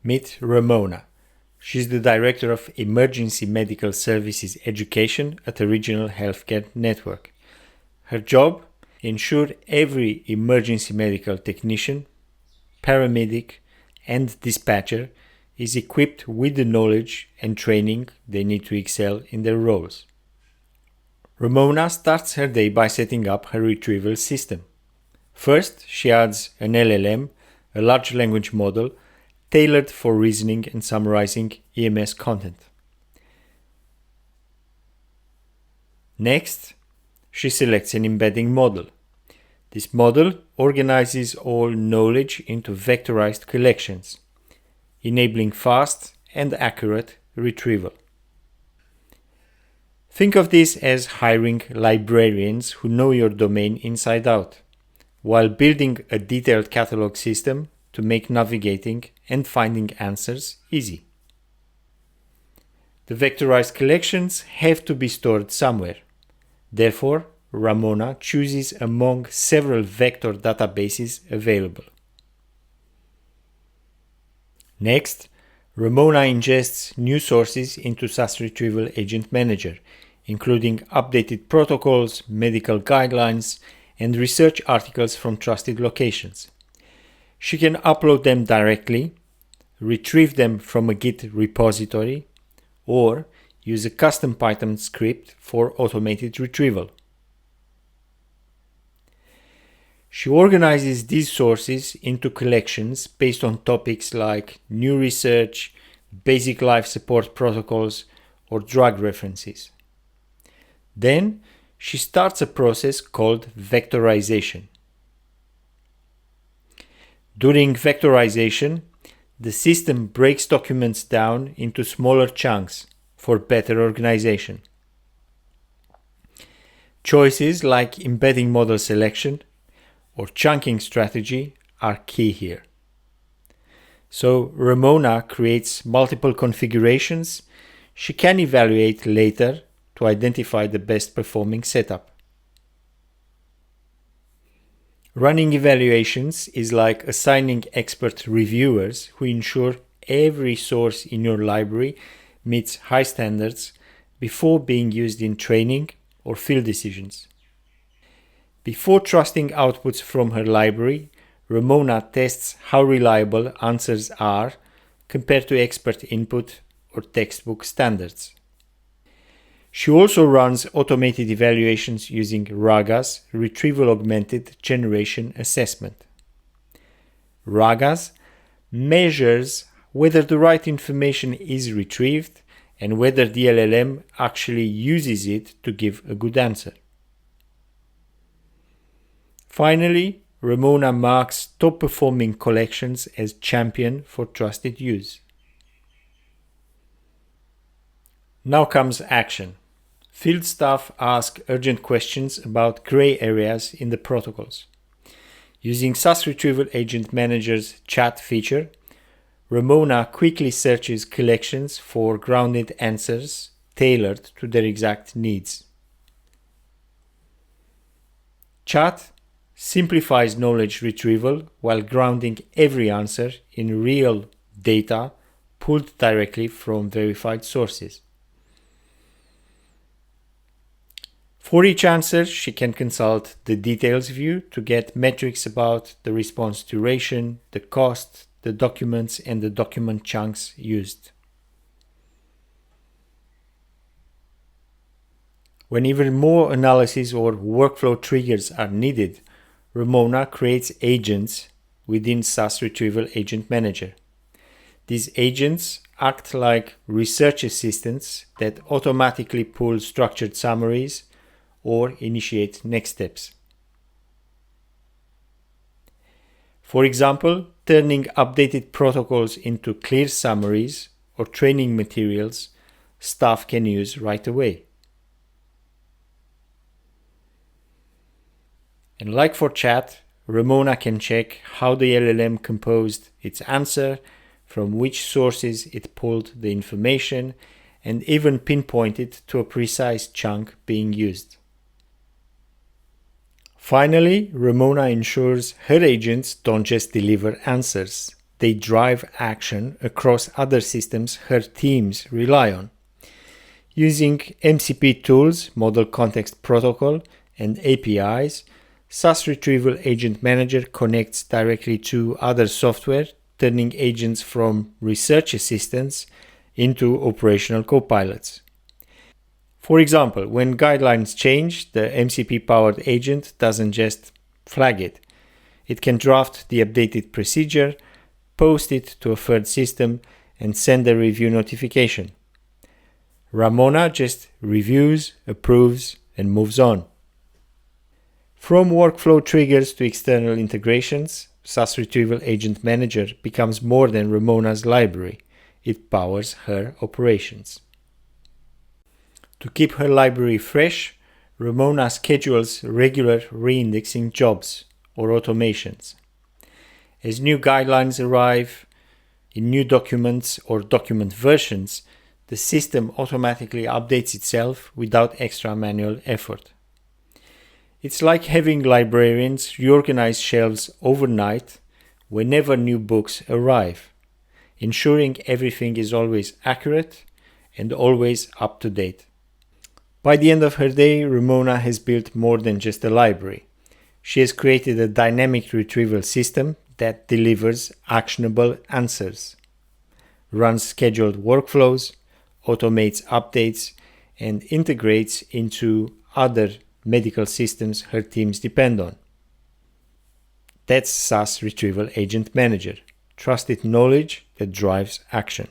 Meet Ramona. She's the Director of Emergency Medical Services Education at a regional healthcare network. Her job? Ensure every emergency medical technician, paramedic, and dispatcher is equipped with the knowledge and training they need to excel in their roles. Ramona starts her day by setting up her retrieval system. First, she adds an LLM, a large language model, tailored for reasoning and summarizing EMS content. Next, she selects an embedding model. This model organizes all knowledge into vectorized collections, enabling fast and accurate retrieval. Think of this as hiring librarians who know your domain inside out, while building a detailed catalog system to make navigating and finding answers easy. The vectorized collections have to be stored somewhere. Therefore, Ramona chooses among several vector databases available. Next, Ramona ingests new sources into SAS Retrieval Agent Manager, including updated protocols, medical guidelines, and research articles from trusted locations. She can upload them directly, retrieve them from a Git repository, or use a custom Python script for automated retrieval. She organizes these sources into collections based on topics like new research, basic life support protocols, or drug references. Then, she starts a process called vectorization. During vectorization, the system breaks documents down into smaller chunks for better organization. Choices like embedding model selection or chunking strategy are key here. So Ramona creates multiple configurations she can evaluate later to identify the best performing setup. Running evaluations is like assigning expert reviewers who ensure every source in your library meets high standards before being used in training or field decisions. Before trusting outputs from her library, Ramona tests how reliable answers are compared to expert input or textbook standards. She also runs automated evaluations using RAGA's Retrieval Augmented Generation assessment. RAGA's measures whether the right information is retrieved and whether the LLM actually uses it to give a good answer.Finally, Ramona marks top-performing collections as champion for trusted use. Now comes action. Field staff ask urgent questions about gray areas in the protocols. Using SAS Retrieval Agent Manager's chat feature, Ramona quickly searches collections for grounded answers tailored to their exact needs. Chat simplifies knowledge retrieval while grounding every answer in real data pulled directly from verified sources. For each answer, she can consult the details view to get metrics about the response duration, the cost, the documents, and the document chunks used. When even more analysis or workflow triggers are needed, Ramona creates agents within SAS Retrieval Agent Manager. These agents act like research assistants that automatically pull structured summaries or initiate next steps. For example, turning updated protocols into clear summaries or training materials staff can use right away. And like for chat, Ramona can check how the LLM composed its answer, from which sources it pulled the information, and even pinpoint it to a precise chunk being used. Finally, Ramona ensures her agents don't just deliver answers, they drive action across other systems her teams rely on. Using MCP tools, Model Context Protocol, and APIs, SAS Retrieval Agent Manager connects directly to other software, turning agents from research assistants into operational copilots. For example, when guidelines change, the MCP-powered agent doesn't just flag it. It can draft the updated procedure, post it to a third system, and send a review notification. Ramona just reviews, approves, and moves on. From workflow triggers to external integrations, SAS Retrieval Agent Manager becomes more than Ramona's library. It powers her operations. To keep her library fresh, Ramona schedules regular reindexing jobs or automations. As new guidelines arrive in new documents or document versions, the system automatically updates itself without extra manual effort. It's like having librarians reorganize shelves overnight whenever new books arrive, ensuring everything is always accurate and always up to date. By the end of her day, Ramona has built more than just a library. She has created a dynamic retrieval system that delivers actionable answers, runs scheduled workflows, automates updates, and integrates into other medical systems her teams depend on. That's SAS Retrieval Agent Manager, trusted knowledge that drives action.